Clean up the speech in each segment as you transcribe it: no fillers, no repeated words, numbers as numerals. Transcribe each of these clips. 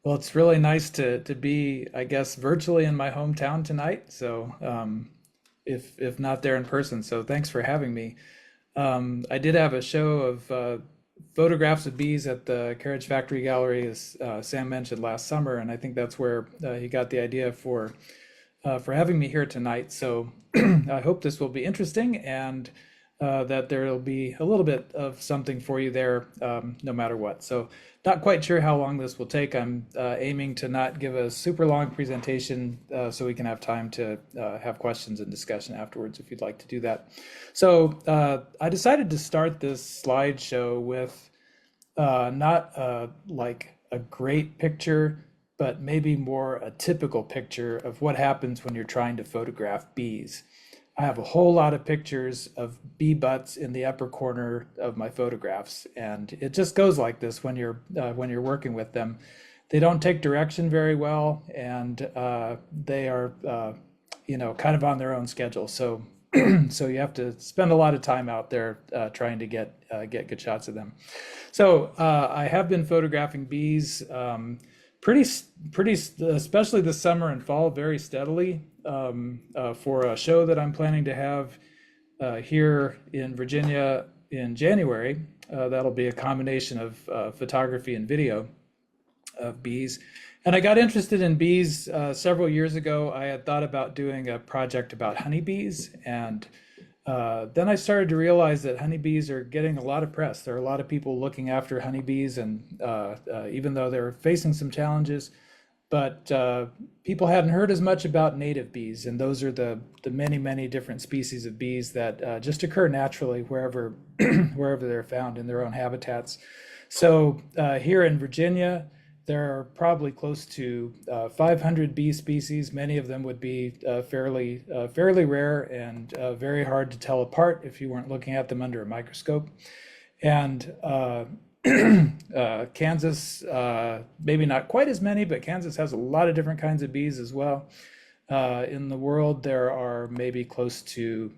Well, it's really nice to be, I guess, virtually in my hometown tonight. So, if not there in person, so thanks for having me. I did have a show of photographs of bees at the Carriage Factory Gallery, as Sam mentioned last summer, and I think that's where he got the idea for having me here tonight. So I hope this will be interesting and that there will be a little bit of something for you there, no matter what. So not quite sure how long this will take. I'm aiming to not give a super long presentation so we can have time to have questions and discussion afterwards if you'd like to do that. So I decided to start this slideshow with not like a great picture, but maybe more a typical picture of what happens when you're trying to photograph bees. I have a whole lot of pictures of bee butts in the upper corner of my photographs, and it just goes like this when you're working with them. They don't take direction very well, and they are kind of on their own schedule. So so you have to spend a lot of time out there trying to get good shots of them. So I have been photographing bees pretty, especially this summer and fall, very steadily for a show that I'm planning to have here in Virginia in January. That'll be a combination of photography and video of bees. And I got interested in bees several years ago. I had thought about doing a project about honeybees, and then I started to realize that honeybees are getting a lot of press. There are a lot of people looking after honeybees, and even though they're facing some challenges, but people hadn't heard as much about native bees, and those are the many different species of bees that just occur naturally wherever wherever they're found in their own habitats. So here in Virginia, there are probably close to 500 bee species. Many of them would be fairly rare and very hard to tell apart if you weren't looking at them under a microscope. And Kansas, maybe not quite as many, but Kansas has a lot of different kinds of bees as well. In the world, there are maybe close to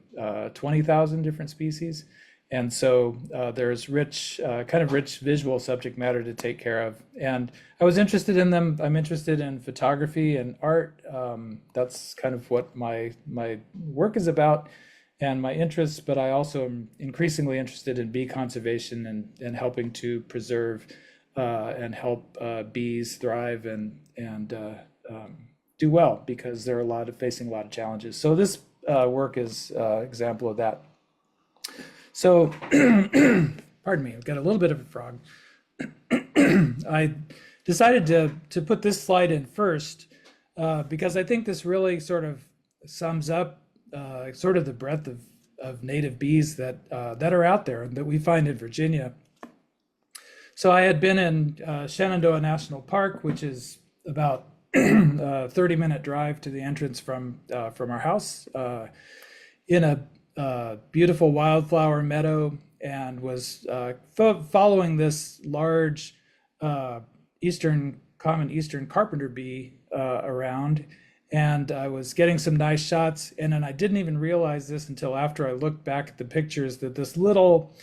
20,000 different species. And so there's kind of rich visual subject matter to take care of. And I was interested in them. I'm interested in photography and art. That's kind of what my work is about and my interests, but I also am increasingly interested in bee conservation and helping to preserve and help bees thrive and do well, because they're facing a lot of challenges. So this work is an example of that. So, pardon me, I've got a little bit of a frog. I decided to put this slide in first because I think this really sort of sums up sort of the breadth of native bees that are out there and that we find in Virginia. So I had been in Shenandoah National Park, which is about a 30-minute drive to the entrance from our house, in a beautiful wildflower meadow, and was following this large common eastern carpenter bee around, and I was getting some nice shots. And then I didn't even realize this until after I looked back at the pictures, that this little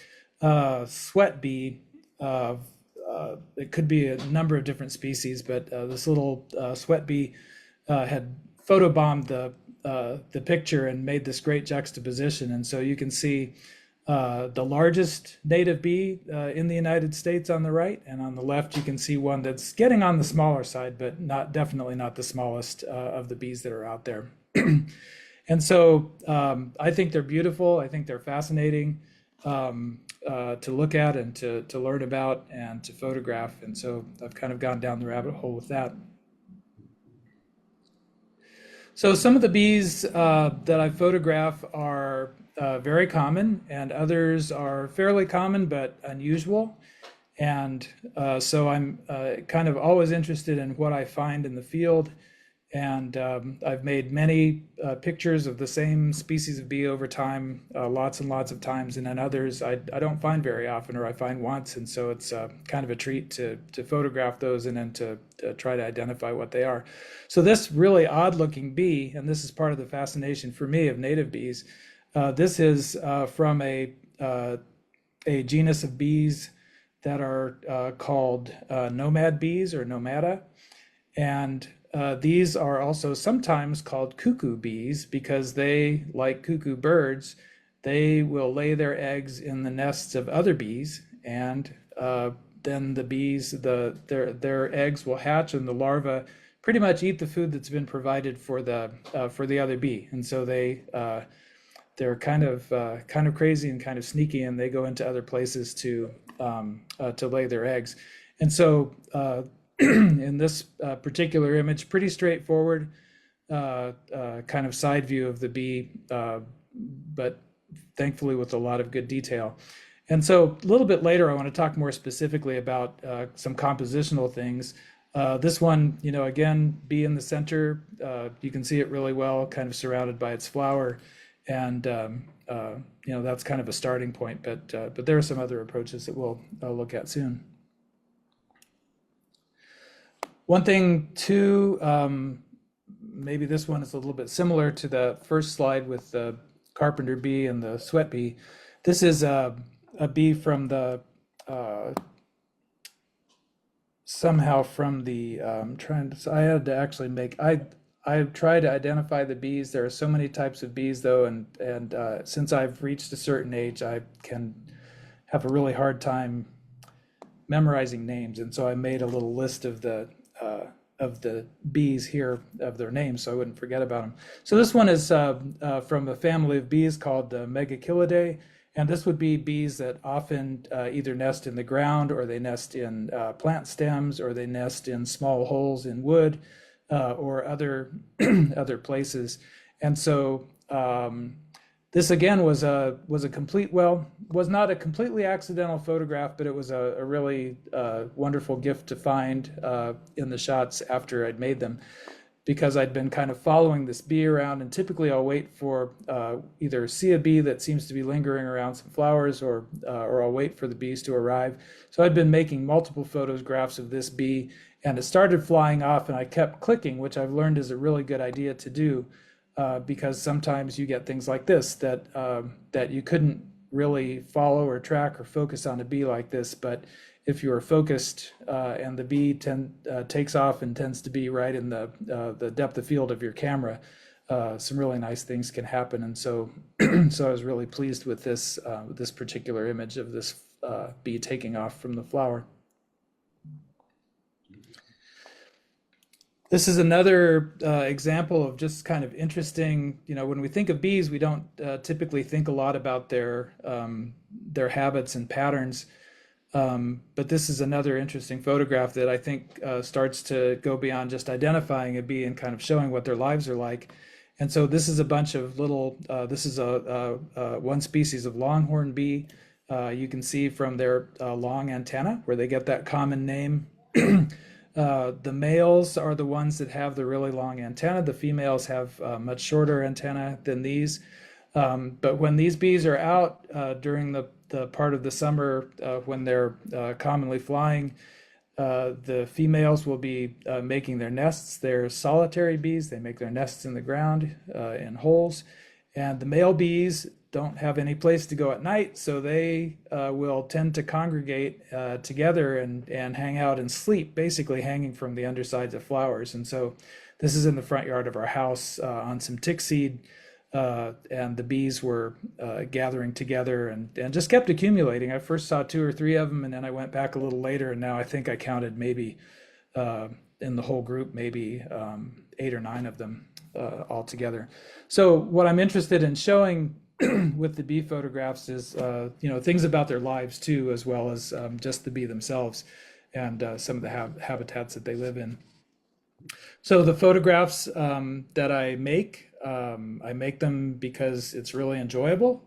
sweat bee, it could be a number of different species, but this little sweat bee had photobombed the picture and made this great juxtaposition. And so you can see the largest native bee in the United States on the right, and on the left you can see one that's getting on the smaller side, but definitely not the smallest of the bees that are out there. And so I think they're beautiful. I think they're fascinating to look at and to learn about and to photograph. And so I've kind of gone down the rabbit hole with that. So some of the bees that I photograph are very common, and others are fairly common but unusual. And so I'm kind of always interested in what I find in the field. And I've made many pictures of the same species of bee over time, lots and lots of times, and then others I don't find very often, or I find once. And so it's kind of a treat to photograph those and then to try to identify what they are. So this really odd looking bee, and this is part of the fascination for me of native bees, this is from a genus of bees that are called nomad bees or nomada. And these are also sometimes called cuckoo bees because they, like cuckoo birds, they will lay their eggs in the nests of other bees, and then the bees, their eggs will hatch, and the larvae pretty much eat the food that's been provided for the other bee, and so they're kind of crazy and kind of sneaky, and they go into other places to lay their eggs. And so in this particular image, pretty straightforward kind of side view of the bee, but thankfully with a lot of good detail. And so a little bit later, I want to talk more specifically about some compositional things. This one, again, bee in the center, you can see it really well, kind of surrounded by its flower. And, that's kind of a starting point, but there are some other approaches that we'll look at soon. One thing too, maybe this one is a little bit similar to the first slide with the carpenter bee and the sweat bee. This is a bee from the, somehow from the, I had to actually I tried to identify the bees. There are so many types of bees though, and since I've reached a certain age, I can have a really hard time memorizing names, and so I made a little list of the bees here, of their names, so I wouldn't forget about them. So this one is from a family of bees called Megachilidae, and this would be bees that often either nest in the ground, or they nest in plant stems, or they nest in small holes in wood, or other other places. And so this again was a complete, well, was not a completely accidental photograph, but it was a really wonderful gift to find in the shots after I'd made them, because I'd been kind of following this bee around, and typically I'll wait for either see a bee that seems to be lingering around some flowers, or I'll wait for the bees to arrive. So I'd been making multiple photographs of this bee, and it started flying off, and I kept clicking, which I've learned is a really good idea to do, because sometimes you get things like this that you couldn't really follow or track or focus on a bee like this. But if you are focused and the bee takes off and tends to be right in the depth of field of your camera, some really nice things can happen. And so, so I was really pleased with this particular image of this bee taking off from the flower. This is another example of just kind of interesting, when we think of bees, we don't typically think a lot about their habits and patterns. But this is another interesting photograph that I think starts to go beyond just identifying a bee and kind of showing what their lives are like. And so this is a bunch of little, this is one species of longhorn bee. You can see from their long antenna where they get that common name. The males are the ones that have the really long antenna. The females have much shorter antenna than these. But when these bees are out during the part of the summer when they're commonly flying, the females will be making their nests. They're solitary bees. They make their nests in the ground in holes. And the male bees don't have any place to go at night, so they will tend to congregate together and hang out and sleep, basically hanging from the undersides of flowers. And so this is in the front yard of our house on some tick seed, and the bees were gathering together and just kept accumulating. I first saw 2 or 3 of them, and then I went back a little later, and now I think I counted maybe in the whole group, maybe 8 or 9 of them altogether. So what I'm interested in showing with the bee photographs is things about their lives too, as well as just the bee themselves and some of the habitats that they live in. So the photographs that I make them because it's really enjoyable.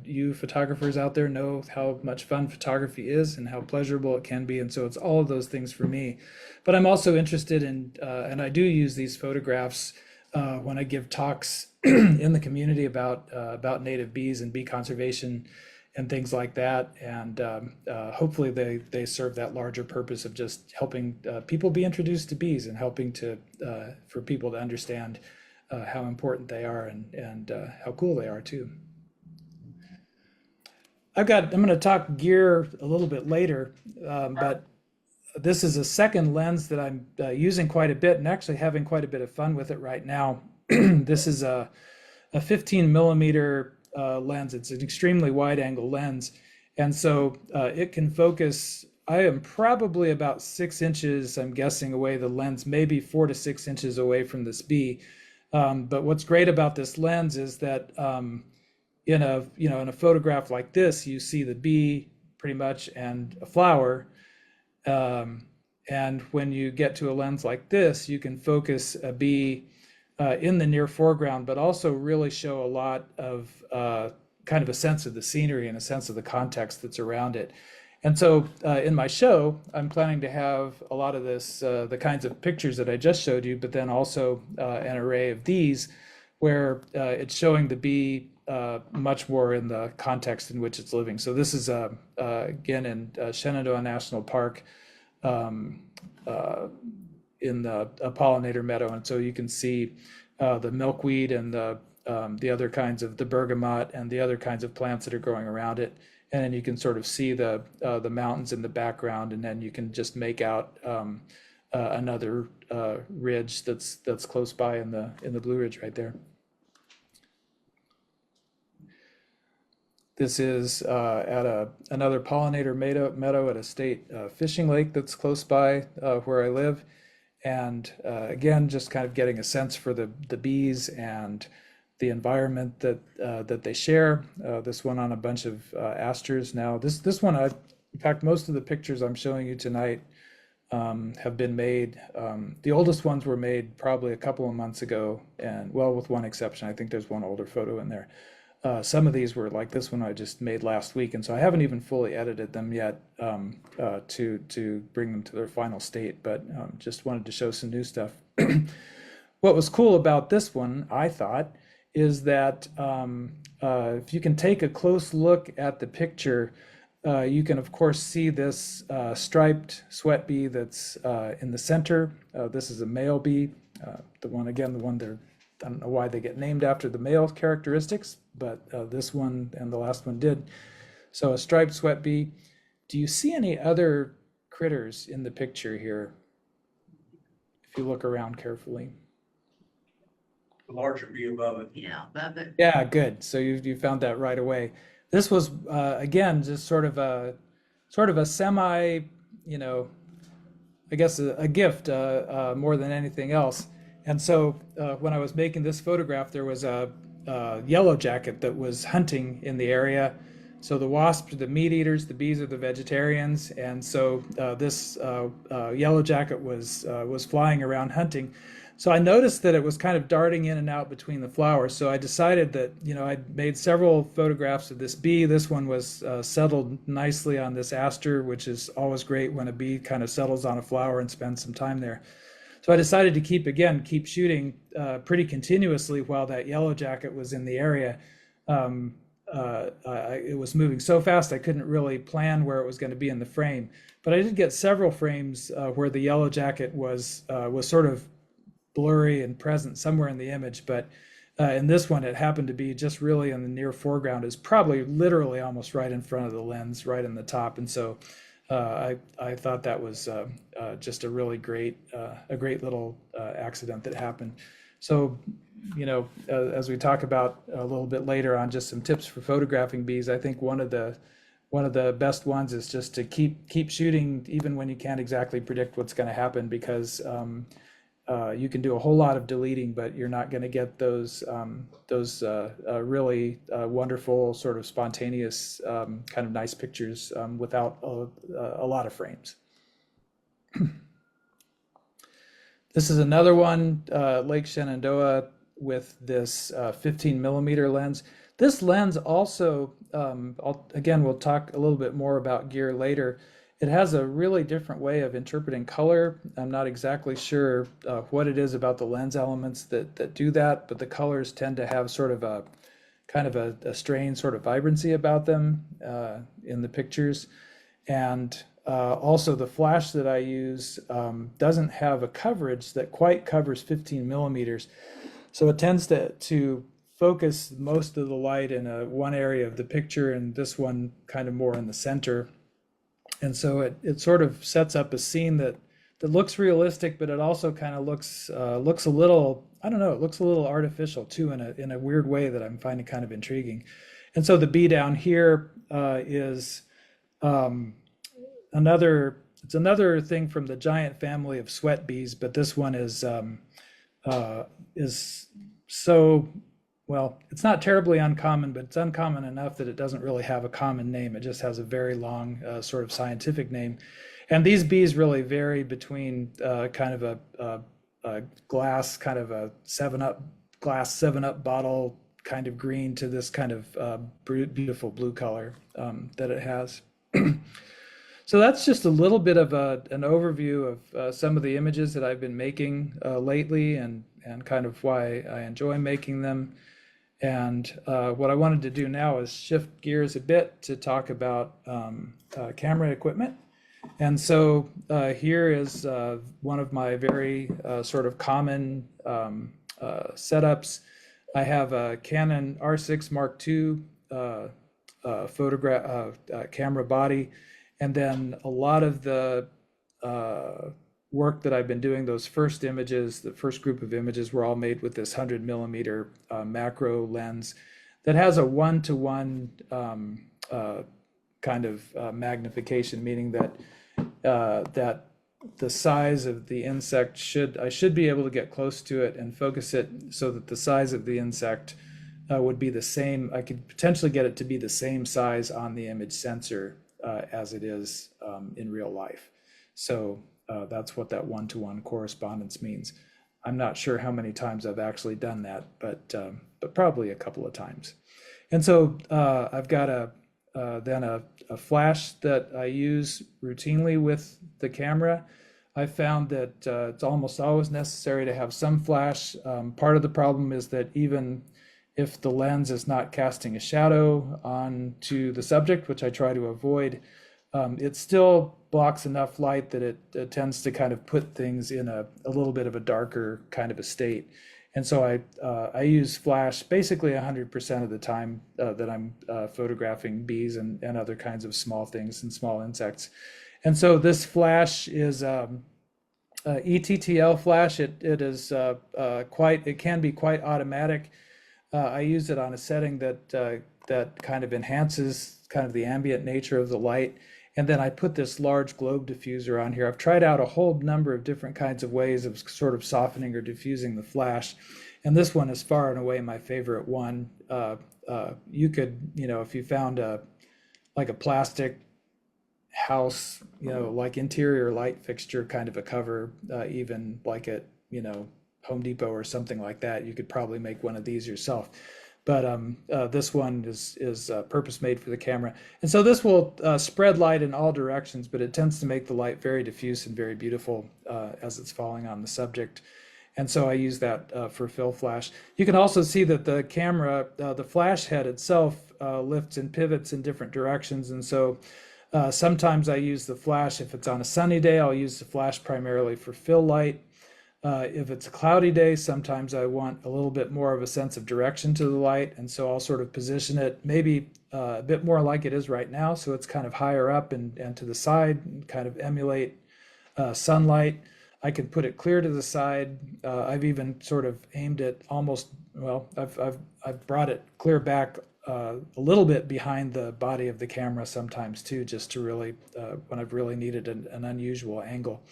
You photographers out there know how much fun photography is and how pleasurable it can be, and so it's all of those things for me. But I'm also interested in, and I do use these photographs when I give talks in the community about native bees and bee conservation and things like that. And hopefully they serve that larger purpose of just helping people be introduced to bees and helping for people to understand how important they are and how cool they are too. I'm going to talk gear a little bit later, but this is a second lens that I'm using quite a bit and actually having quite a bit of fun with it right now. This is a 15 millimeter lens. It's an extremely wide angle lens. And so it can focus. I am probably about 6 inches, I'm guessing, away the lens, maybe 4 to 6 inches away from this bee. But what's great about this lens is that in a photograph like this, you see the bee pretty much and a flower. And when you get to a lens like this, you can focus a bee in the near foreground, but also really show a lot of kind of a sense of the scenery and a sense of the context that's around it. And so in my show, I'm planning to have a lot of this, the kinds of pictures that I just showed you, but then also an array of these where it's showing the bee much more in the context in which it's living. So this is, again, in Shenandoah National Park in the pollinator meadow. And so you can see the milkweed and the other kinds of the bergamot and the other kinds of plants that are growing around it. And then you can sort of see the mountains in the background, and then you can just make out another ridge that's close by in the Blue Ridge right there. This is at another pollinator meadow at a state fishing lake that's close by where I live. And again, just kind of getting a sense for the bees and the environment that they share. This one on a bunch of asters. Now, this one, in fact, most of the pictures I'm showing you tonight have been made. The oldest ones were made probably a couple of months ago, and well, with one exception, I think there's one older photo in there. Some of these were like this one I just made last week, and so I haven't even fully edited them yet to bring them to their final state, but just wanted to show some new stuff. What was cool about this one, I thought, is that if you can take a close look at the picture, you can of course see this striped sweat bee that's in the center. This is a male bee. The one there, I don't know why they get named after the male characteristics, but this one and the last one did. So a striped sweat bee. Do you see any other critters in the picture here? If you look around carefully. The larger bee above it. Yeah, above it. Yeah, good. So you found that right away. This was again just sort of a semi, I guess a gift more than anything else. And so when I was making this photograph, there was a yellow jacket that was hunting in the area. So the wasps are the meat eaters, the bees are the vegetarians, and so this yellow jacket was flying around hunting. So I noticed that it was kind of darting in and out between the flowers. So I decided that, I'd made several photographs of this bee. This one was settled nicely on this aster, which is always great when a bee kind of settles on a flower and spends some time there. So I decided to keep shooting pretty continuously while that yellow jacket was in the area. It was moving so fast I couldn't really plan where it was going to be in the frame. But I did get several frames where the yellow jacket was sort of blurry and present somewhere in the image, but in this one it happened to be just really in the near foreground. Is probably literally almost right in front of the lens, right in the top. And so I thought that was just a really great little accident that happened. So as we talk about a little bit later on just some tips for photographing bees, I think one of the best ones is just to keep shooting even when you can't exactly predict what's going to happen, because you can do a whole lot of deleting, but you're not going to get those really wonderful sort of spontaneous kind of nice pictures without a lot of frames. This is another one, Lake Shenandoah, with this 15 millimeter lens. This lens also, we'll talk a little bit more about gear later. It has a really different way of interpreting color. I'm not exactly sure what it is about the lens elements that do that, but the colors tend to have sort of a kind of a strange sort of vibrancy about them in the pictures. And also the flash that I use doesn't have a coverage that quite covers 15 millimeters. So it tends to focus most of the light in one area of the picture, and this one kind of more in the center. And so it sort of sets up a scene that looks realistic, but it also kind of looks a little, I don't know, it looks a little artificial too, in a weird way that I'm finding kind of intriguing. And so the bee down here is another thing from the giant family of sweat bees, but this one is so, well, it's not terribly uncommon, but it's uncommon enough that it doesn't really have a common name. It just has a very long sort of scientific name. And these bees really vary between kind of a glass, kind of a glass 7-Up bottle kind of green to this kind of beautiful blue color that it has. So that's just a little bit of an overview of some of the images that I've been making lately, and kind of why I enjoy making them. And what I wanted to do now is shift gears a bit to talk about camera equipment. And so here is one of my very sort of common setups. I have a Canon R6 Mark II camera body, and then a lot of the work that I've been doing, those first images, the first group of images, were all made with this 100mm macro lens that has a 1-to-1 kind of magnification, meaning that that the size of the insect I should be able to get close to it and focus it so that the size of the insect would be the same. I could potentially get it to be the same size on the image sensor as it is in real life. So that's what that 1-to-1 correspondence means. I'm not sure how many times I've actually done that, but probably a couple of times. And so I've got then a flash that I use routinely with the camera. I found that it's almost always necessary to have some flash. Part of the problem is that even if the lens is not casting a shadow onto the subject, which I try to avoid, it still blocks enough light that it tends to kind of put things in a little bit of a darker kind of a state. And so I use flash basically 100% of the time that I'm photographing bees and other kinds of small things and small insects. And so this flash is ETTL flash. It can be quite automatic. I use it on a setting that kind of enhances kind of the ambient nature of the light. And then I put this large globe diffuser on here. I've tried out a whole number of different kinds of ways of sort of softening or diffusing the flash. And this one is far and away my favorite one. You could, if you found like a plastic house, like interior light fixture kind of a cover, even like at, Home Depot or something like that, you could probably make one of these yourself. But this one is purpose made for the camera. And so this will spread light in all directions, but it tends to make the light very diffuse and very beautiful as it's falling on the subject. And so I use that for fill flash. You can also see that the camera, the flash head itself lifts and pivots in different directions. And so sometimes I use the flash, if it's on a sunny day, I'll use the flash primarily for fill light. If it's a cloudy day, sometimes I want a little bit more of a sense of direction to the light, and so I'll sort of position it maybe a bit more like it is right now, so it's kind of higher up and to the side, and kind of emulate sunlight. I can put it clear to the side. I've even sort of aimed it almost, well, I've brought it clear back a little bit behind the body of the camera sometimes too, just to really, when I've really needed an unusual angle.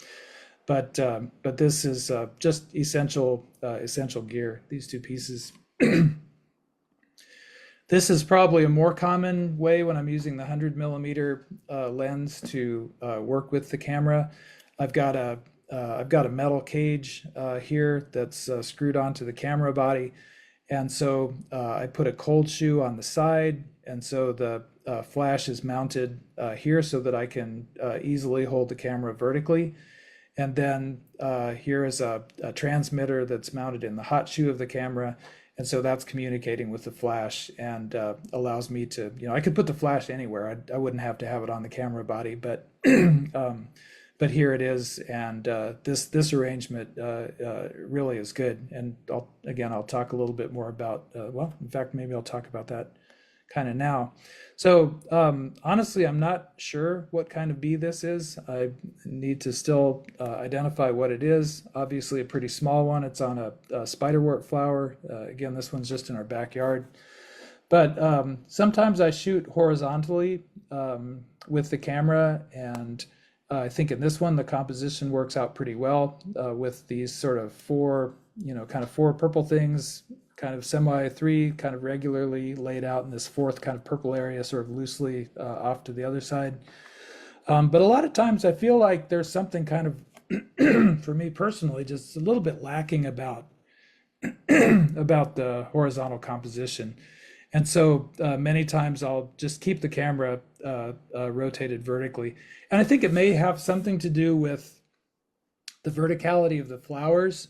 But this is just essential gear, these two pieces. This is probably a more common way when I'm using the 100mm lens to work with the camera. I've got a metal cage here that's screwed onto the camera body, and so I put a cold shoe on the side, and so the flash is mounted here so that I can easily hold the camera vertically. And then here is a transmitter that's mounted in the hot shoe of the camera. And so that's communicating with the flash and allows me to, I could put the flash anywhere. I wouldn't have to have it on the camera body, but but here it is, and this arrangement really is good. And I'll talk a little bit more about, well, in fact, maybe I'll talk about that kind of now. So honestly, I'm not sure what kind of bee this is. I need to still identify what it is. Obviously, a pretty small one. It's on a spiderwort flower. Again, this one's just in our backyard. But sometimes I shoot horizontally with the camera, and I think in this one the composition works out pretty well with these sort of four purple things, kind of three kind of regularly laid out in this fourth kind of purple area, sort of loosely off to the other side. But a lot of times I feel like there's something kind of, for me personally, just a little bit lacking about the horizontal composition. And so many times I'll just keep the camera rotated vertically. And I think it may have something to do with the verticality of the flowers.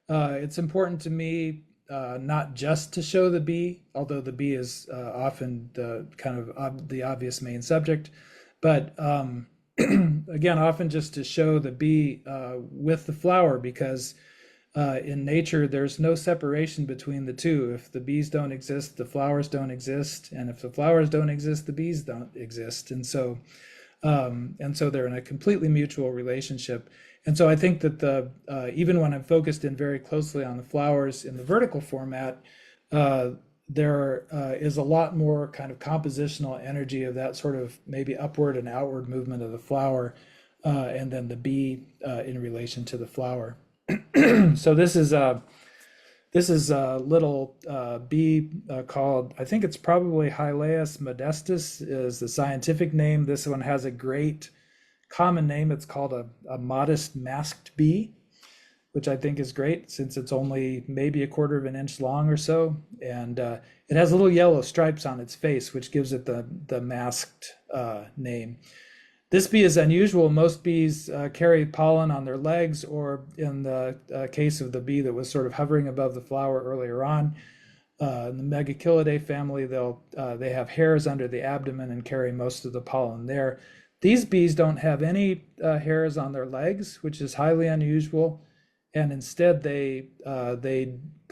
It's important to me not just to show the bee, although the bee is often the kind of the obvious main subject, but again, often just to show the bee with the flower, because in nature, there's no separation between the two. If the bees don't exist, the flowers don't exist, and if the flowers don't exist, the bees don't exist. And so they're in a completely mutual relationship. And so I think that even when I'm focused in very closely on the flowers in the vertical format, there is a lot more kind of compositional energy of that sort of maybe upward and outward movement of the flower, and then the bee in relation to the flower. So this is a little bee called, I think it's probably Hylaeus modestus is the scientific name. This one has a great common name. It's called a modest masked bee, which I think is great since it's only maybe a quarter of an inch long or so. And it has little yellow stripes on its face, which gives it the masked name. This bee is unusual. Most bees carry pollen on their legs, or in the case of the bee that was sort of hovering above the flower earlier on, in the Megachilidae family, they have hairs under the abdomen and carry most of the pollen there. These bees don't have any hairs on their legs, which is highly unusual, and instead they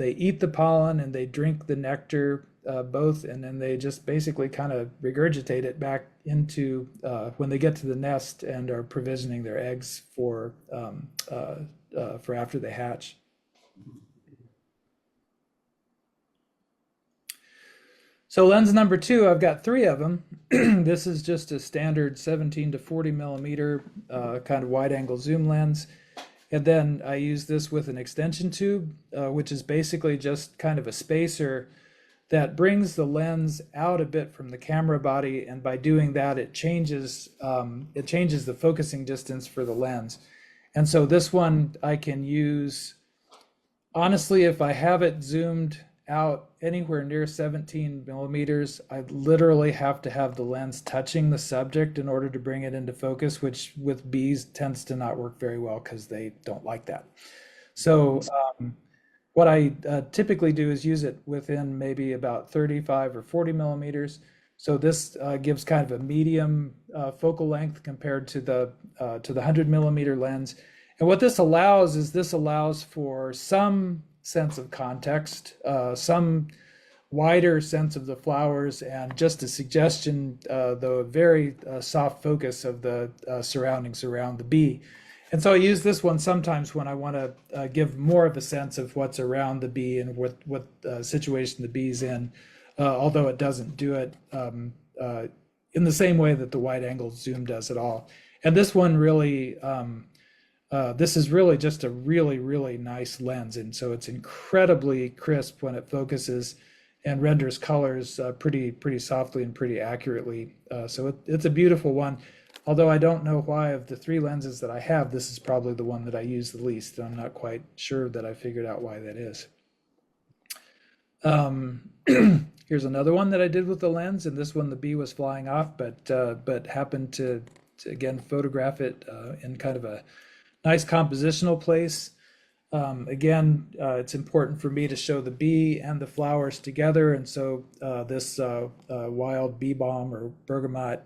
eat the pollen and they drink the nectar both, and then they just basically kind of regurgitate it back into when they get to the nest and are provisioning their eggs for after they hatch. So lens number 2, I've got 3 of them. This is just a standard 17 to 40 millimeter kind of wide angle zoom lens. And then I use this with an extension tube, which is basically just kind of a spacer that brings the lens out a bit from the camera body, and by doing that, it changes the focusing distance for the lens. And so this one I can use, honestly, if I have it zoomed out anywhere near 17 millimeters, I literally have to have the lens touching the subject in order to bring it into focus, which with bees tends to not work very well because they don't like that. So what I typically do is use it within maybe about 35 or 40 millimeters. So this gives kind of a medium focal length compared to the 100 millimeter lens. And what this allows for some sense of context, some wider sense of the flowers, and just a suggestion, though a very soft focus of the surroundings around the bee. And so I use this one sometimes when I want to give more of a sense of what's around the bee and what situation the bee's in, although it doesn't do it in the same way that the wide angle zoom does at all. And this one really, this is really just a really, really nice lens. And so it's incredibly crisp when it focuses and renders colors pretty softly and pretty accurately. So it's a beautiful one. Although I don't know why, of the 3 lenses that I have, this is probably the one that I use the least. I'm not quite sure that I figured out why that is. Here's another one that I did with the lens, and this one the bee was flying off, but happened to again photograph it in kind of a nice compositional place. Again, it's important for me to show the bee and the flowers together, and so this wild bee balm or bergamot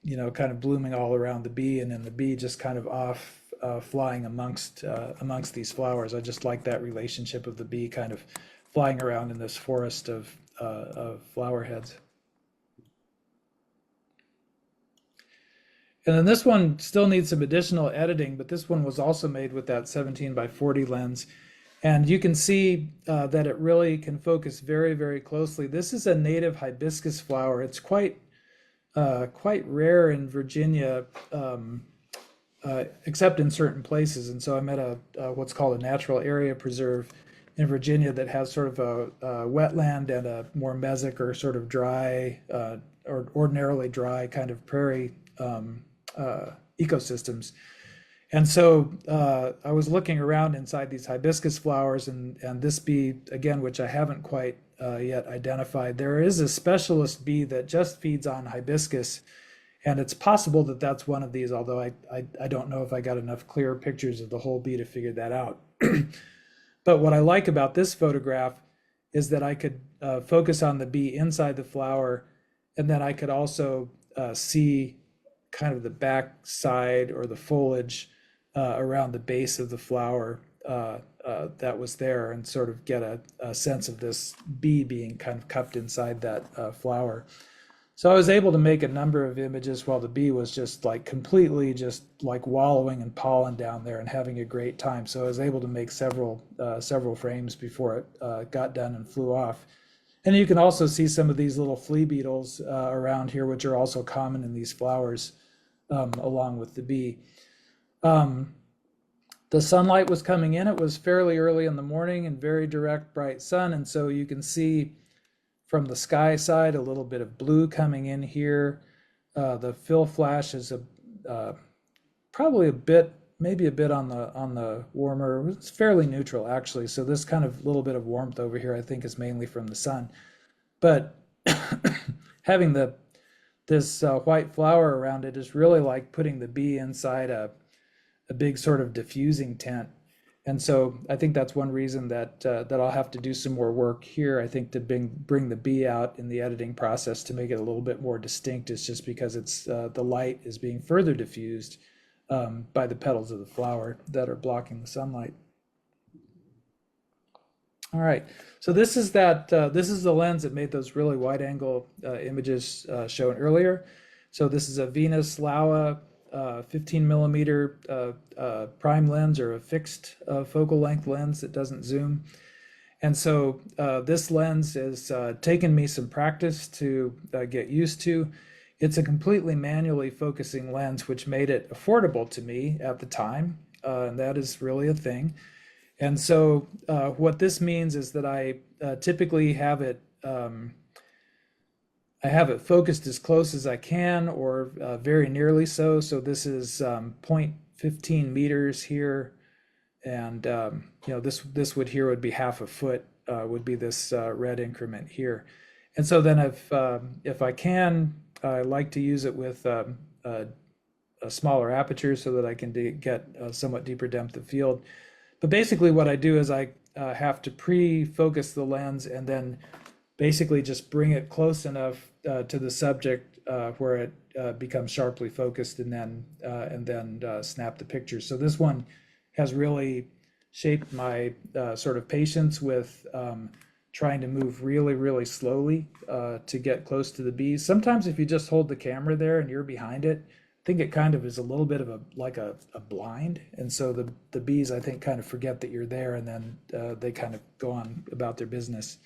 kind of blooming all around the bee, and then the bee just kind of off flying amongst these flowers. I just like that relationship of the bee kind of flying around in this forest of flower heads. And then this one still needs some additional editing, but this one was also made with that 17 by 40 lens. And you can see that it really can focus very, very closely. This is a native hibiscus flower. It's quite rare in Virginia, except in certain places. And so I'm at what's called a natural area preserve in Virginia that has sort of a wetland and a more mesic or sort of dry or ordinarily dry kind of prairie ecosystems. And so I was looking around inside these hibiscus flowers, and this bee, again, which I haven't quite yet identified, there is a specialist bee that just feeds on hibiscus, and it's possible that that's one of these, although I don't know if I got enough clear pictures of the whole bee to figure that out. But what I like about this photograph is that I could focus on the bee inside the flower, and then I could also see kind of the back side or the foliage around the base of the flower that was there, and sort of get a sense of this bee being kind of cupped inside that flower. So I was able to make a number of images while the bee was just like completely just like wallowing in pollen down there and having a great time. So I was able to make several frames before it got done and flew off. And you can also see some of these little flea beetles around here, which are also common in these flowers, along with the bee. The sunlight was coming in. It was fairly early in the morning and very direct, bright sun. And so you can see from the sky side a little bit of blue coming in here. The fill flash is probably maybe a bit on the warmer. It's fairly neutral actually. So this kind of little bit of warmth over here I think is mainly from the sun. But having this white flower around it is really like putting the bee inside a big sort of diffusing tent. And so I think that's one reason that I'll have to do some more work here, I think, to bring the bee out in the editing process to make it a little bit more distinct. It's just because it's the light is being further diffused by the petals of the flower that are blocking the sunlight. All right, so this is the lens that made those really wide angle images shown earlier. So this is a Venus Laowa 15 millimeter prime lens, or a fixed focal length lens that doesn't zoom. And so this lens has taken me some practice to get used to. It's a completely manually focusing lens, which made it affordable to me at the time, and that is really a thing. And so what this means is that I typically have it focused as close as I can, or very nearly so. So this is 0.15 meters here, and this would be half a foot, would be this red increment here. And so then if I can, I like to use it with a smaller aperture so that I can get a somewhat deeper depth of field. But basically what I do is I have to pre-focus the lens and then basically just bring it close enough to the subject where it becomes sharply focused, and then snap the picture. So this one has really shaped my sort of patience with trying to move really, really slowly to get close to the bees. Sometimes if you just hold the camera there and you're behind it, I think it kind of is a little bit of a blind, and so the bees, I think, kind of forget that you're there, and then they kind of go on about their business.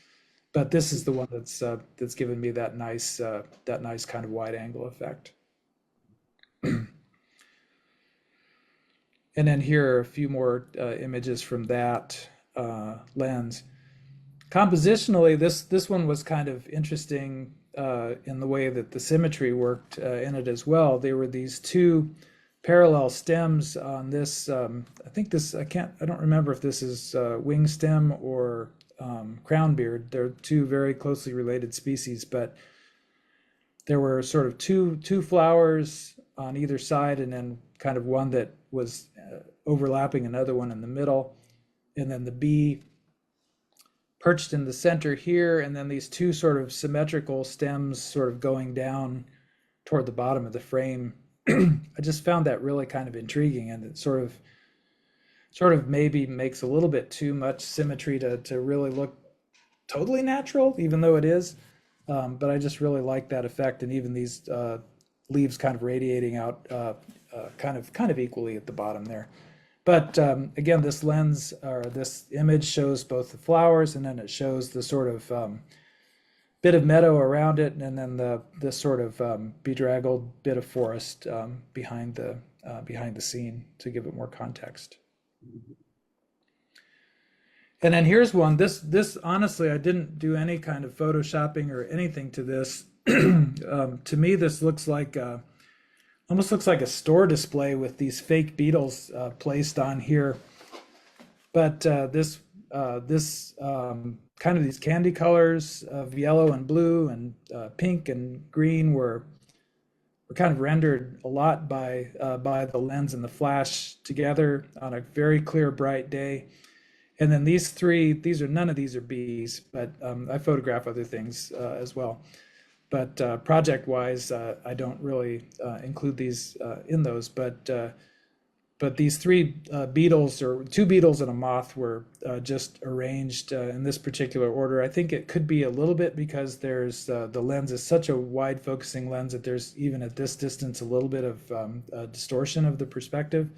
But this is the one that's given me that nice kind of wide angle effect. And then here are a few more images from that lens. Compositionally, this one was kind of interesting in the way that the symmetry worked in it as well. There were these two parallel stems on this. I don't remember if this is wing stem or crownbeard. They're two very closely related species, but there were sort of two flowers on either side, and then kind of one that was overlapping another one in the middle, and then the bee perched in the center here, and then these two sort of symmetrical stems sort of going down toward the bottom of the frame. I just found that really kind of intriguing, and it sort of maybe makes a little bit too much symmetry to really look totally natural, even though it is. But I just really like that effect, and even these leaves kind of radiating out kind of equally at the bottom there. But again, this lens or this image shows both the flowers, and then it shows the sort of bit of meadow around it, and then the sort of bedraggled bit of forest behind the scene to give it more context. And then here's one. This honestly, I didn't do any kind of photoshopping or anything to this. To me, this looks like almost looks like a store display with these fake beetles placed on here. But this kind of these candy colors of yellow and blue and pink and green were kind of rendered a lot by the lens and the flash together on a very clear, bright day. And then these three, none of these are bees, but I photograph other things as well. But project-wise, I don't really include these in those. But these three beetles, or two beetles and a moth, were just arranged in this particular order. I think it could be a little bit because there's the lens is such a wide focusing lens that there's even at this distance a little bit of distortion of the perspective.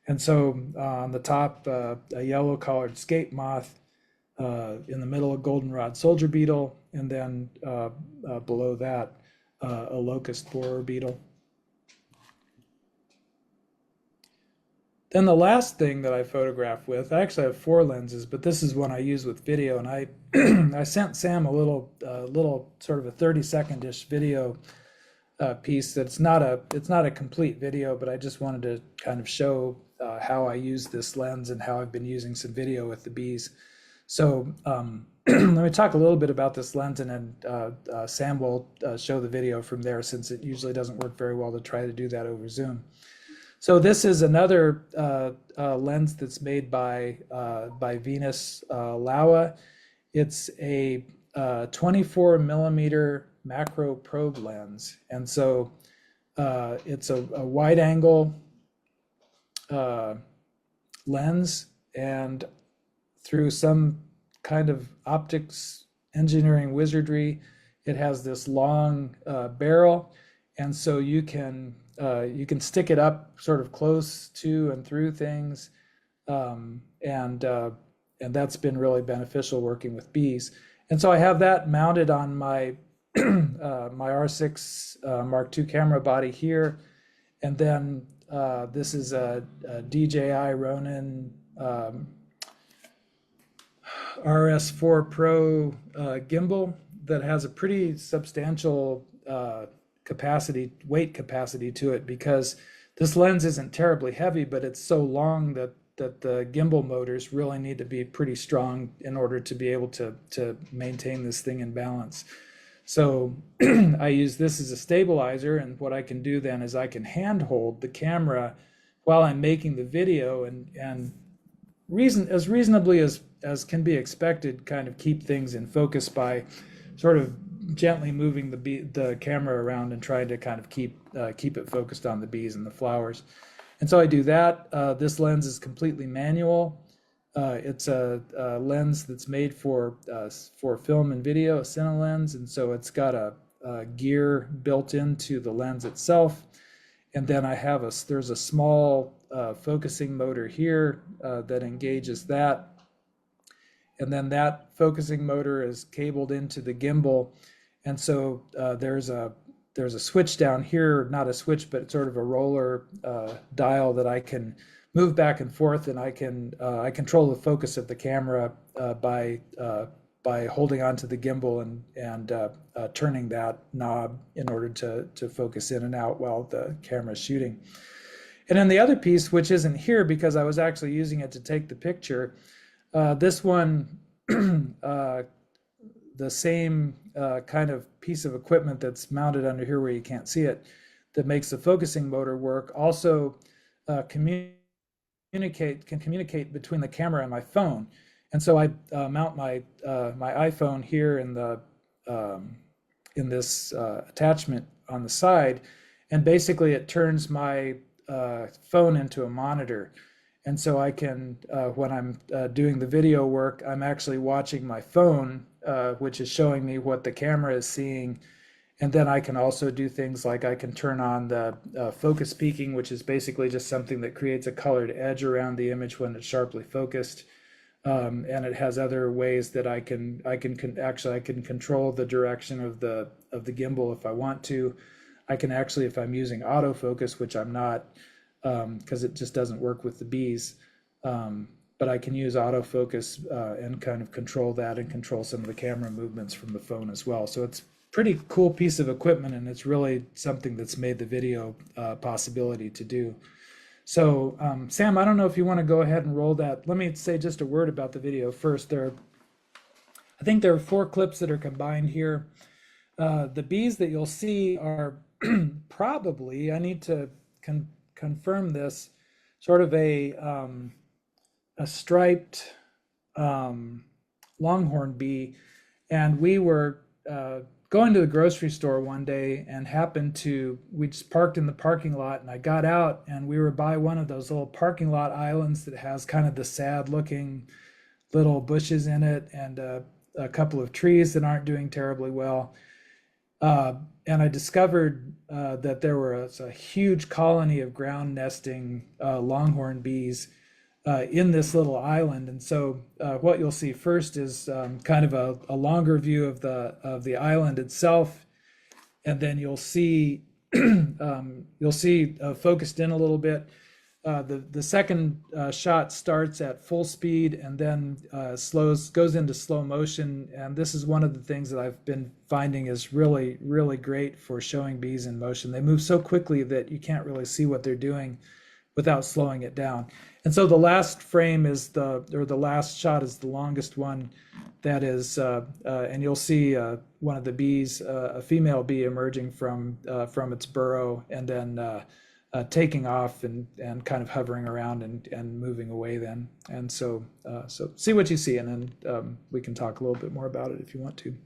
And so on the top, a yellow collared skate moth, in the middle, a goldenrod soldier beetle, and then below that, a locust borer beetle. Then the last thing that I photograph with, I actually have 4 lenses, but this is one I use with video, and I I sent Sam a little sort of a 30-second-ish video piece that's not a complete video, but I just wanted to kind of show how I use this lens and how I've been using some video with the bees. So let me talk a little bit about this lens, and then Sam will show the video from there, since it usually doesn't work very well to try to do that over Zoom. So this is another lens that's made by Venus Laua. It's a 24 millimeter macro probe lens, and so it's a wide angle lens, and through some kind of optics engineering wizardry, it has this long barrel, and so you can stick it up sort of close to and through things, and that's been really beneficial working with bees. And so I have that mounted on my my R6 Mark II camera body here, and then this is a DJI Ronin RS4 Pro gimbal that has a pretty substantial weight capacity to it, because this lens isn't terribly heavy, but it's so long that the gimbal motors really need to be pretty strong in order to be able to maintain this thing in balance. So I use this as a stabilizer, and what I can do then is I can handhold the camera while I'm making the video, and as reasonably as can be expected, kind of keep things in focus by sort of gently moving the camera around and trying to kind of keep it focused on the bees and the flowers. And so I do that. This lens is completely manual. It's a lens that's made for film and video, a cine lens, and so it's got a gear built into the lens itself. And then there's a small focusing motor here that engages that. And then that focusing motor is cabled into the gimbal. And so there's a switch down here, not a switch, but sort of a roller dial that I can move back and forth, and I control the focus of the camera by holding onto the gimbal and turning that knob in order to focus in and out while the camera is shooting. And then the other piece, which isn't here because I was actually using it to take the picture, this one, the same kind of piece of equipment that's mounted under here where you can't see it, that makes the focusing motor work, also can communicate between the camera and my phone. And so I mount my my iPhone here in this attachment on the side, and basically it turns my phone into a monitor. And so I can, when I'm doing the video work, I'm actually watching my phone, which is showing me what the camera is seeing. And then I can also do things like I can turn on the focus peaking, which is basically just something that creates a colored edge around the image when it's sharply focused. And it has other ways that I can control the direction of the gimbal if I want to. I can actually, if I'm using autofocus, which I'm not, because it just doesn't work with the bees. But I can use autofocus and kind of control that and control some of the camera movements from the phone as well. So it's a pretty cool piece of equipment, and it's really something that's made the video possibility to do. So Sam, I don't know if you want to go ahead and roll that. Let me say just a word about the video first. I think there are 4 clips that are combined here. The bees that you'll see are probably, I need to confirm this, sort of a striped longhorn bee. And we were going to the grocery store one day and we just parked in the parking lot, and I got out and we were by one of those little parking lot islands that has kind of the sad looking little bushes in it and a couple of trees that aren't doing terribly well. And I discovered that there was a huge colony of ground nesting longhorn bees in this little island. And so what you'll see first is kind of a longer view of the island itself, and then you'll see focused in a little bit. The second shot starts at full speed and then goes into slow motion. And this is one of the things that I've been finding is really, really great for showing bees in motion. They move so quickly that you can't really see what they're doing without slowing it down. And so the last frame the last shot is the longest one. That is, and you'll see one of the bees, a female bee, emerging from its burrow, and then taking off and kind of hovering around and moving away then. And so see what you see, and then we can talk a little bit more about it if you want to.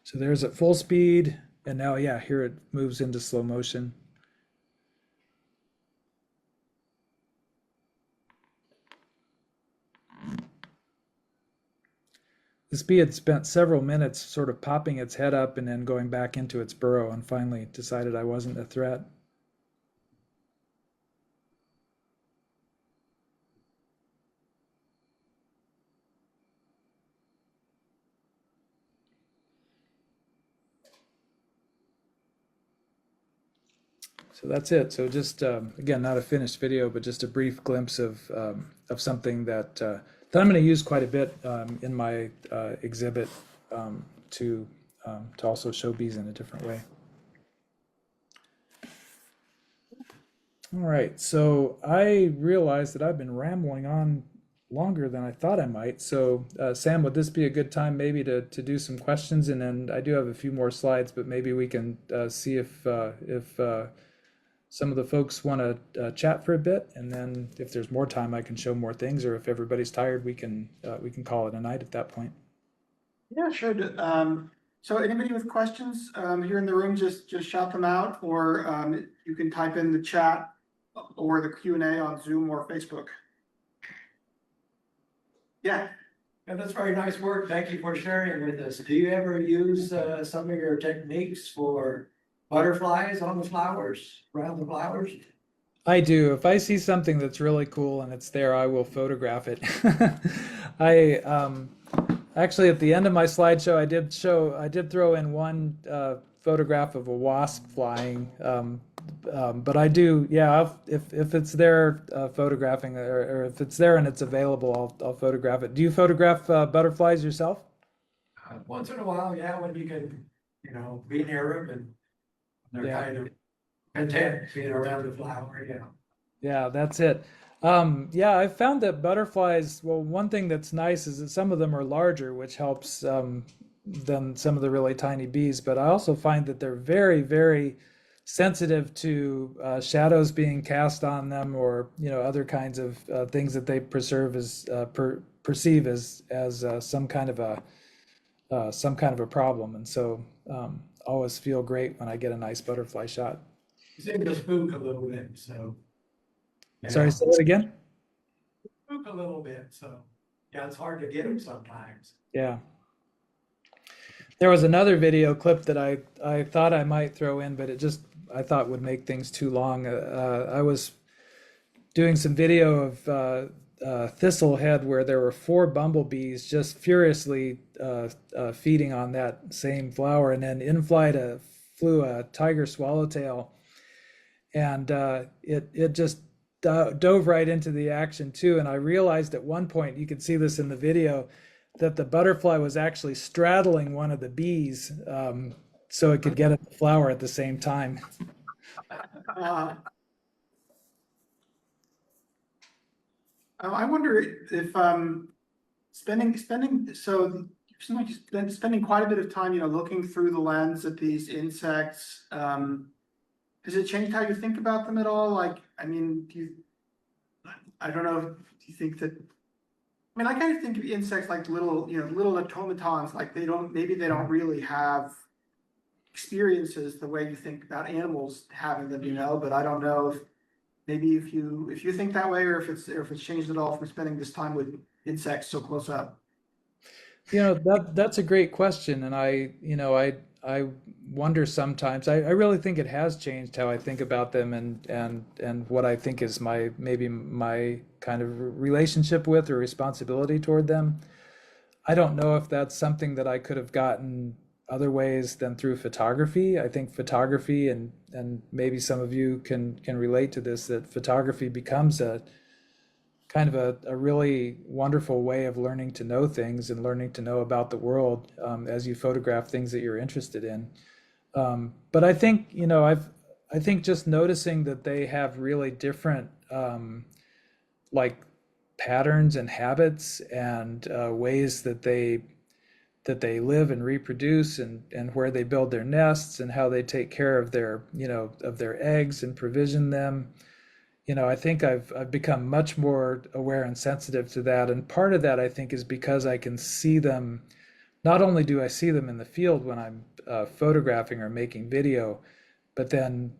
So there's at full speed, and now, yeah, here it moves into slow motion. This bee had spent several minutes sort of popping its head up and then going back into its burrow, and finally decided I wasn't a threat. So that's it. So just again, not a finished video, but just a brief glimpse of something that I'm going to use quite a bit in my exhibit to also show bees in a different way. All right, so I realized that I've been rambling on longer than I thought I might. So Sam, would this be a good time maybe to do some questions? And then I do have a few more slides, but maybe we can see if some of the folks want to chat for a bit, and then if there's more time, I can show more things, or if everybody's tired, we can call it a night at that point. Yeah, sure. So anybody with questions here in the room, just shout them out, or you can type in the chat or the Q&A on Zoom or Facebook. Yeah. And that's very nice work. Thank you for sharing with us. Do you ever use some of your techniques for butterflies on the flowers, around the flowers? I do. If I see something that's really cool and it's there, I will photograph it. I actually, at the end of my slideshow, I did throw in one photograph of a wasp flying. But I do, yeah. If it's there, photographing, or if it's there and it's available, I'll photograph it. Do you photograph butterflies yourself? Once in a while, yeah, when you can, be near them and they're kind of content being around the flower, Yeah, that's it. Yeah, I've found that butterflies, well, one thing that's nice is that some of them are larger, which helps than some of the really tiny bees. But I also find that they're very, very sensitive to shadows being cast on them, or other kinds of things that they perceive as some kind of a problem. And so always feel great when I get a nice butterfly shot. You seem to spook a little bit, so. Sorry, say that again. Spook a little bit, so, yeah, it's hard to get them sometimes. Yeah. There was another video clip that I thought I might throw in, but I thought would make things too long. I was doing some video of Thistlehead where there were 4 bumblebees just furiously feeding on that same flower, and then in flight flew a tiger swallowtail, and it just dove right into the action too. And I realized at one point, you could see this in the video, that the butterfly was actually straddling one of the bees so it could get at the flower at the same time. I wonder if so you seem like you've been spending quite a bit of time, looking through the lens at these insects. Has it changed how you think about them at all? Like, I mean, I don't know, do you think that, I mean, I kind of think of insects like little automatons, like maybe they don't really have experiences the way you think about animals having them, but I don't know if maybe if you think that way, or if it's changed at all from spending this time with insects so close up. That's a great question, and I wonder sometimes. I really think it has changed how I think about them, and what I think is maybe my kind of relationship with or responsibility toward them. I don't know if that's something that I could have gotten other ways than through photography. I think photography, and maybe some of you can relate to this, that photography becomes a kind of a really wonderful way of learning to know things and learning to know about the world as you photograph things that you're interested in. But I think, I think just noticing that they have really different like patterns and habits and ways that they live and reproduce, and where they build their nests, and how they take care of their eggs and provision them. I think I've become much more aware and sensitive to that. And part of that, I think, is because I can see them. Not only do I see them in the field when I'm photographing or making video, but then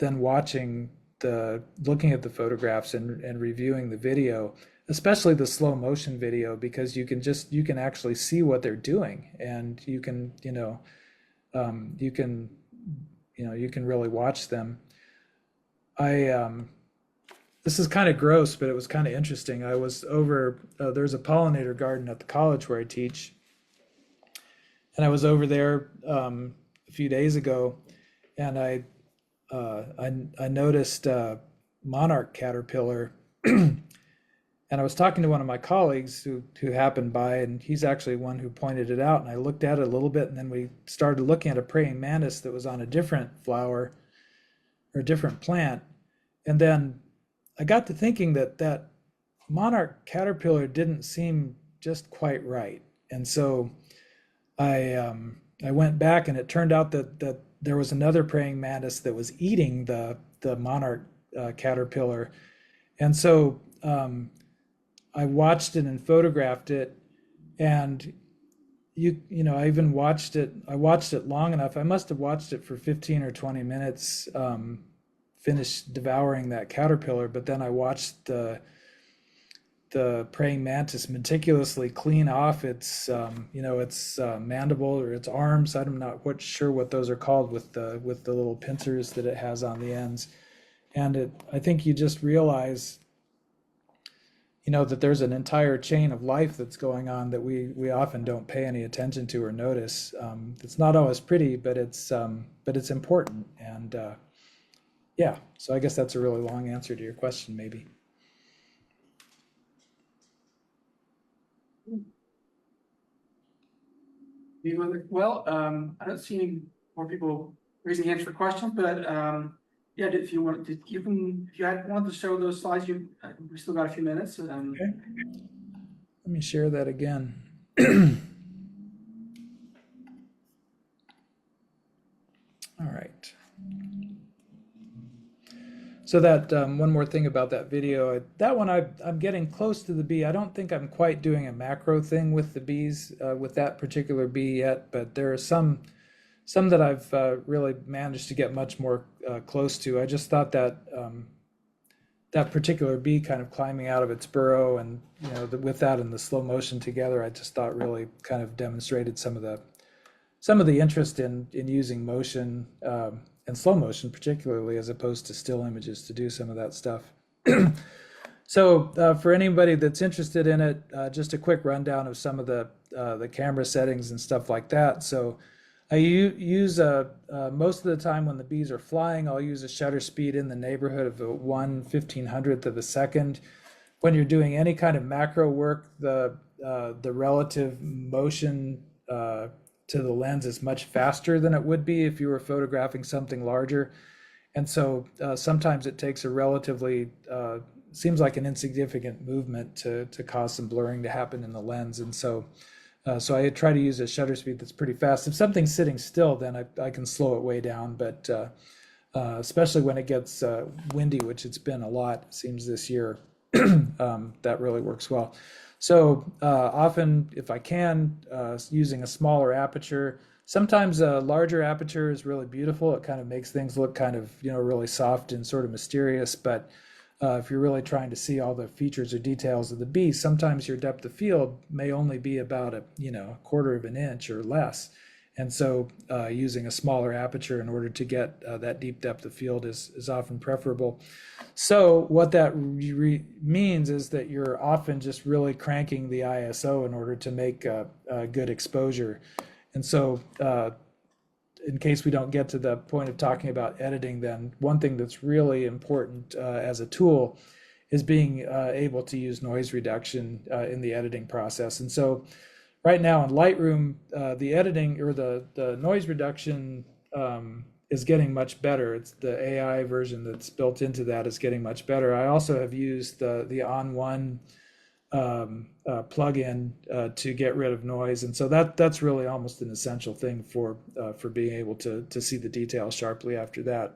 looking at the photographs and reviewing the video, especially the slow motion video, because you can actually see what they're doing, and you can really watch them. This is kind of gross, but it was kind of interesting. I was over, there's a pollinator garden at the college where I teach, and I was over there a few days ago, and I noticed monarch caterpillar, and I was talking to one of my colleagues who happened by, and he's actually one who pointed it out. And I looked at it a little bit, and then we started looking at a praying mantis that was on a different flower or a different plant, and then I got to thinking that monarch caterpillar didn't seem just quite right. And so I went back, and it turned out that there was another praying mantis that was eating the monarch caterpillar. And so I watched it and photographed it, and I even watched it. I watched it long enough. I must have watched it for 15 or 20 minutes, finished devouring that caterpillar, but then I watched the praying mantis meticulously clean off its mandible or its arms. I'm not quite sure what those are called, with the little pincers that it has on the ends. And I think you just realize that there's an entire chain of life that's going on that we often don't pay any attention to or notice. It's not always pretty, but it's important. And yeah, so I guess that's a really long answer to your question, maybe. Well, I don't see any more people raising hands for questions, but yeah, if you want, if you wanted to show those slides, we still got a few minutes. Okay. Let me share that again. All right. So that one more thing about that video, that one I'm getting close to the bee. I don't think I'm quite doing a macro thing with the bees with that particular bee yet, but there are some that I've really managed to get much more close to. I just thought that that particular bee kind of climbing out of its burrow, and with that and the slow motion together, I just thought really kind of demonstrated some of the interest in using motion and slow motion particularly, as opposed to still images, to do some of that stuff. So for anybody that's interested in it, just a quick rundown of some of the camera settings and stuff like that. So I use most of the time when the bees are flying, I'll use a shutter speed in the neighborhood of a 1/1500th of a second. When you're doing any kind of macro work, the relative motion to the lens is much faster than it would be if you were photographing something larger. And so sometimes it takes a relatively, seems like an insignificant movement to cause some blurring to happen in the lens. And so I try to use a shutter speed that's pretty fast. If something's sitting still, then I can slow it way down, but especially when it gets windy, which it's been a lot, it seems this year, that really works well. So often, if I can, using a smaller aperture. Sometimes a larger aperture is really beautiful. It kind of makes things look kind of, really soft and sort of mysterious. But if you're really trying to see all the features or details of the bee, sometimes your depth of field may only be about a quarter of an inch or less. And so using a smaller aperture in order to get that deep depth of field is often preferable. So what that means is that you're often just really cranking the ISO in order to make a good exposure. And so in case we don't get to the point of talking about editing, then one thing that's really important as a tool is being able to use noise reduction in the editing process. And so right now in Lightroom, the editing or the noise reduction is getting much better. It's the AI version that's built into that is getting much better. I also have used the On1 plugin to get rid of noise, and so that's really almost an essential thing for being able to see the details sharply after that.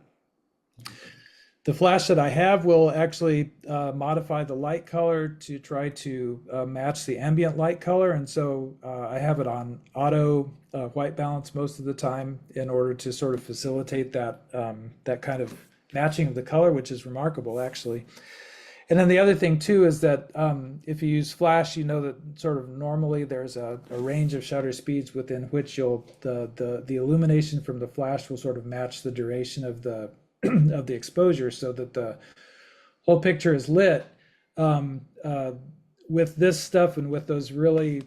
The flash that I have will actually modify the light color to try to match the ambient light color, and so I have it on auto white balance most of the time in order to sort of facilitate that that kind of matching of the color, which is remarkable actually. And then the other thing too is that if you use flash, that sort of normally there's a range of shutter speeds within which the illumination from the flash will sort of match the duration of the of the exposure, so that the whole picture is lit. With this stuff and with those really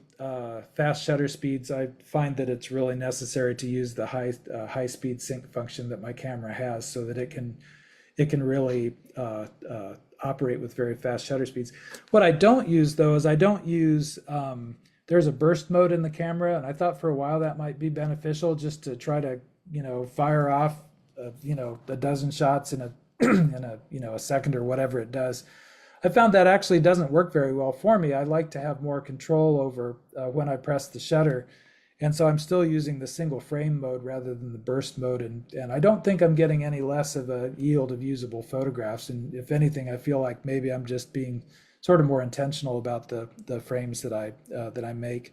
fast shutter speeds, I find that it's really necessary to use the high speed sync function that my camera has, so that it can really operate with very fast shutter speeds. What I don't use though is I don't use there's a burst mode in the camera, and I thought for a while that might be beneficial, just to try to fire off a dozen shots in a a second or whatever it does. I found that actually doesn't work very well for me. I like to have more control over when I press the shutter, and so I'm still using the single frame mode rather than the burst mode, and I don't think I'm getting any less of a yield of usable photographs. And if anything, I feel like maybe I'm just being sort of more intentional about the frames that I make.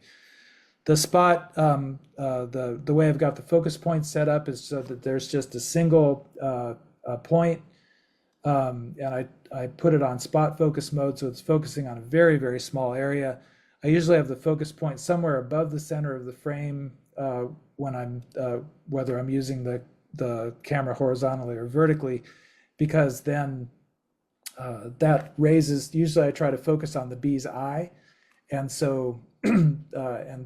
The spot, the way I've got the focus point set up is so that there's just a single point, and I put it on spot focus mode, so it's focusing on a very, very small area. I usually have the focus point somewhere above the center of the frame when I'm whether I'm using the camera horizontally or vertically, because then that raises. Usually, I try to focus on the bee's eye, and so and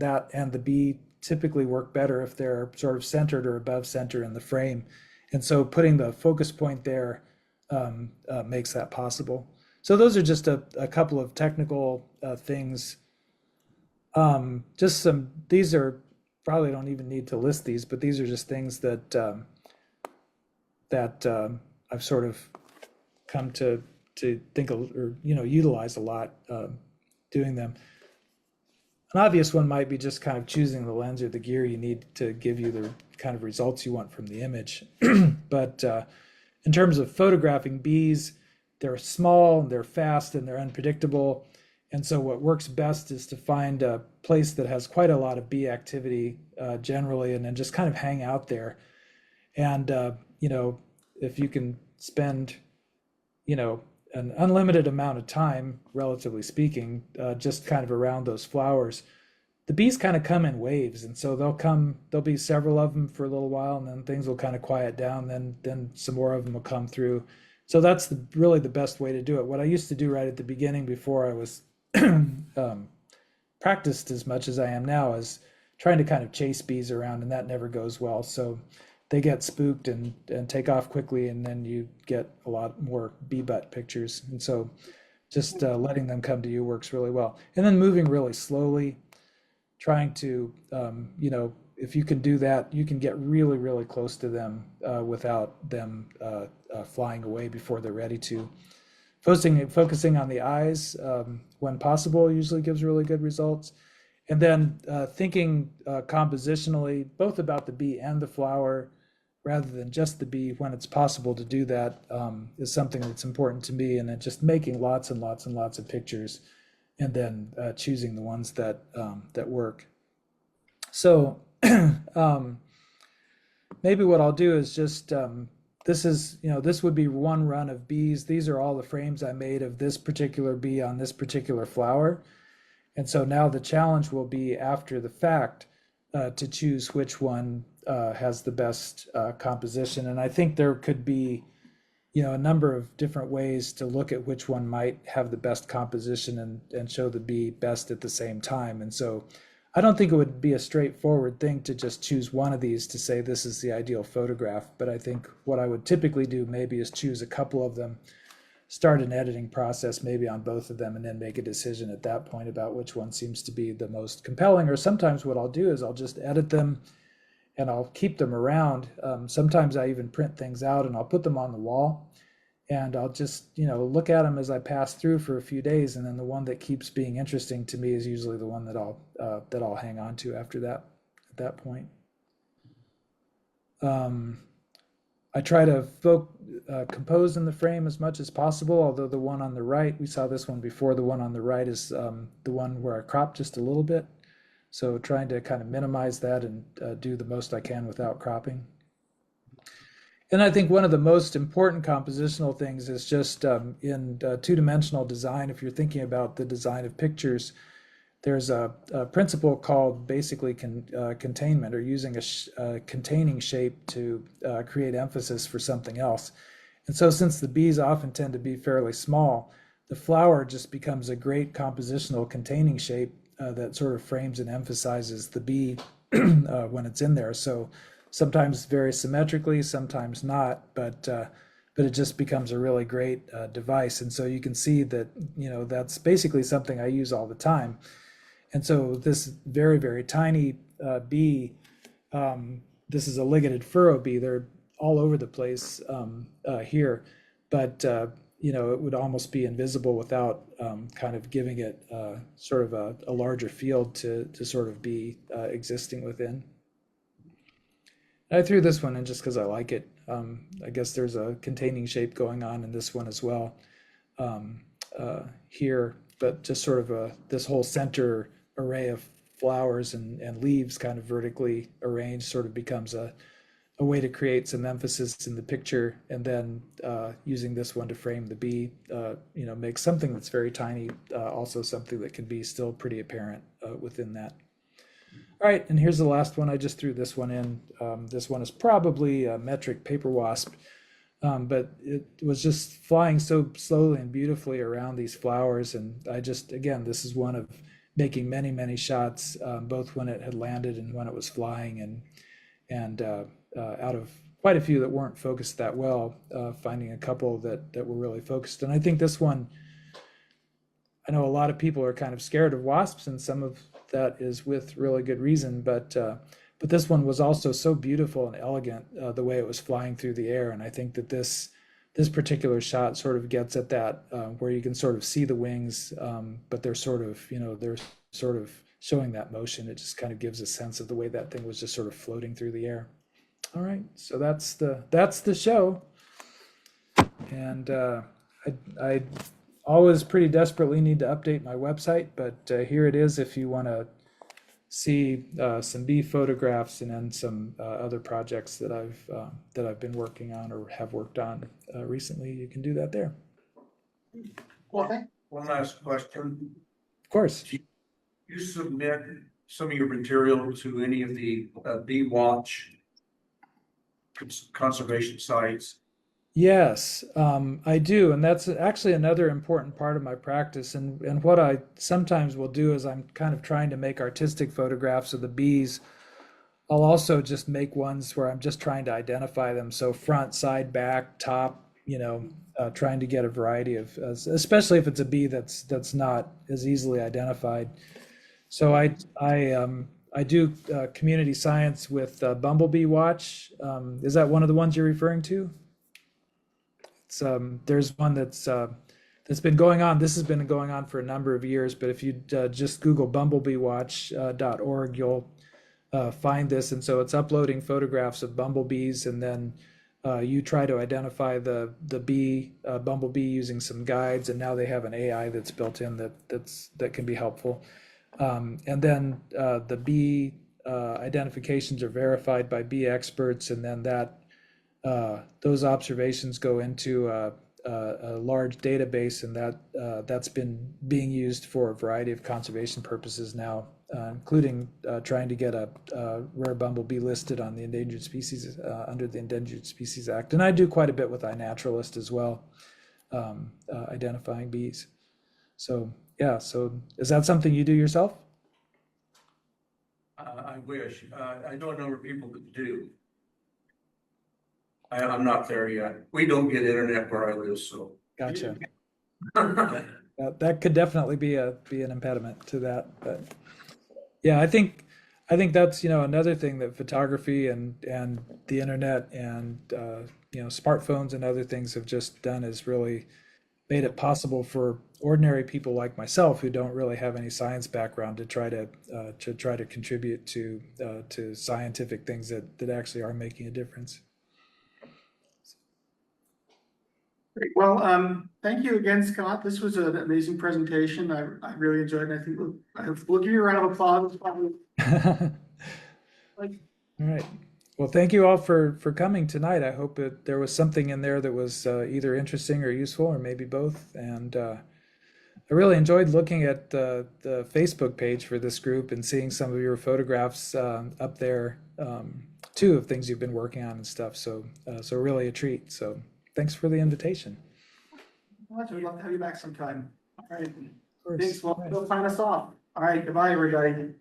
the bee typically work better if they're sort of centered or above center in the frame, and so putting the focus point there makes that possible. So those are just a couple of technical things. Just some, these are probably don't even need to list these, but these are just things that I've sort of come to think of, or utilize a lot doing them. An obvious one might be just kind of choosing the lens or the gear you need to give you the kind of results you want from the image. But in terms of photographing bees, they're small, they're fast, and they're unpredictable. And so what works best is to find a place that has quite a lot of bee activity generally, and then just kind of hang out there. And, if you can spend, an unlimited amount of time, relatively speaking, just kind of around those flowers, the bees kind of come in waves. And so there'll be several of them for a little while, and then things will kind of quiet down. Then some more of them will come through. So that's really the best way to do it. What I used to do right at the beginning before I was practiced as much as I am now is trying to kind of chase bees around, and that never goes well. So they get spooked and take off quickly, and then you get a lot more bee butt pictures. And so just letting them come to you works really well. And then moving really slowly, trying to, if you can do that, you can get really, really close to them without them flying away before they're ready to. Focusing on the eyes when possible usually gives really good results. And then thinking compositionally, both about the bee and the flower, rather than just the bee, when it's possible to do that, is something that's important to me. And then just making lots and lots and lots of pictures, and then choosing the ones that work. So maybe what I'll do is just this would be one run of bees. These are all the frames I made of this particular bee on this particular flower. And so now the challenge will be, after the fact, to choose which one has the best composition. And I think there could be, a number of different ways to look at which one might have the best composition and show the bee best at the same time. And so I don't think it would be a straightforward thing to just choose one of these to say this is the ideal photograph. But I think what I would typically do maybe is choose a couple of them, start an editing process maybe on both of them, and then make a decision at that point about which one seems to be the most compelling. Or sometimes what I'll do is I'll just edit them and I'll keep them around. Sometimes I even print things out and I'll put them on the wall, and I'll just, look at them as I pass through for a few days. And then the one that keeps being interesting to me is usually the one that I'll hang on to after that, at that point. I try to compose in the frame as much as possible, although the one on the right, we saw this one before, the one on the right is the one where I cropped just a little bit. So trying to kind of minimize that and do the most I can without cropping. And I think one of the most important compositional things is just in two-dimensional design, if you're thinking about the design of pictures, there's a principle called basically containment, or using a containing shape to create emphasis for something else. And so since the bees often tend to be fairly small, the flower just becomes a great compositional containing shape that sort of frames and emphasizes the bee when it's in there. So sometimes very symmetrically, sometimes not, but it just becomes a really great device. And so you can see that, that's basically something I use all the time. And so this very, very tiny bee, this is a ligated furrow bee. They're all over the place here, but it would almost be invisible without kind of giving it sort of a larger field to sort of be existing within. I threw this one in just because I like it. I guess there's a containing shape going on in this one as well here, but just sort of this whole center array of flowers and leaves kind of vertically arranged sort of becomes a way to create some emphasis in the picture. And then using this one to frame the bee, makes something that's very tiny also something that can be still pretty apparent within that. All right, and here's the last one. I just threw this one in. This one is probably a metric paper wasp, but it was just flying so slowly and beautifully around these flowers. And again, this is one of making many, many shots, both when it had landed and when it was flying, and out of quite a few that weren't focused that well, finding a couple that were really focused. And I think this one, I know a lot of people are kind of scared of wasps, and some of that is with really good reason, but this one was also so beautiful and elegant the way it was flying through the air. And I think that this particular shot sort of gets at that where you can sort of see the wings, but they're sort of showing that motion. It just kind of gives a sense of the way that thing was just sort of floating through the air. All right, so that's the show. And I always pretty desperately need to update my website, but here it is if you want to see some bee photographs and then some other projects that I've been working on or have worked on recently. You can do that there. Well, thank One last question. Of course. You submit some of your material to any of the bee watch conservation sites? Yes, I do, and that's actually another important part of my practice. And what I sometimes will do is I'm kind of trying to make artistic photographs of the bees. I'll also just make ones where I'm just trying to identify them. So front, side, back, top, trying to get a variety of, especially if it's a bee that's not as easily identified. So I do community science with Bumblebee Watch. Is that one of the ones you're referring to? There's one that's been going on. This has been going on for a number of years, but if you just Google bumblebeewatch.org, you'll find this. And so it's uploading photographs of bumblebees, and then you try to identify the bumblebee using some guides. And now they have an AI that's built in that can be helpful. And then the bee identifications are verified by bee experts, and then those observations go into a large database, and that's been being used for a variety of conservation purposes now, including trying to get a rare bumblebee listed on the endangered species under the Endangered Species Act. And I do quite a bit with iNaturalist as well, identifying bees. So yeah, so is that something you do yourself? I wish. I know a number of people that do. I'm not there yet. We don't get internet where I live, so. Gotcha. That could definitely be an impediment to that, but yeah, I think that's another thing that photography and the internet and smartphones and other things have just done is really made it possible for ordinary people like myself who don't really have any science background to try to contribute to scientific things that actually are making a difference. Great. Well, thank you again, Scott. This was an amazing presentation. I really enjoyed it. I think we'll give you a round of applause. All right. Well, thank you all for coming tonight. I hope that there was something in there that was either interesting or useful, or maybe both. And I really enjoyed looking at the Facebook page for this group and seeing some of your photographs up there too, of things you've been working on and stuff. So really a treat. So thanks for the invitation. We'd love to have you back sometime. All right. Of course. Thanks. Well, Right. we'll sign us off. All right. Goodbye, everybody.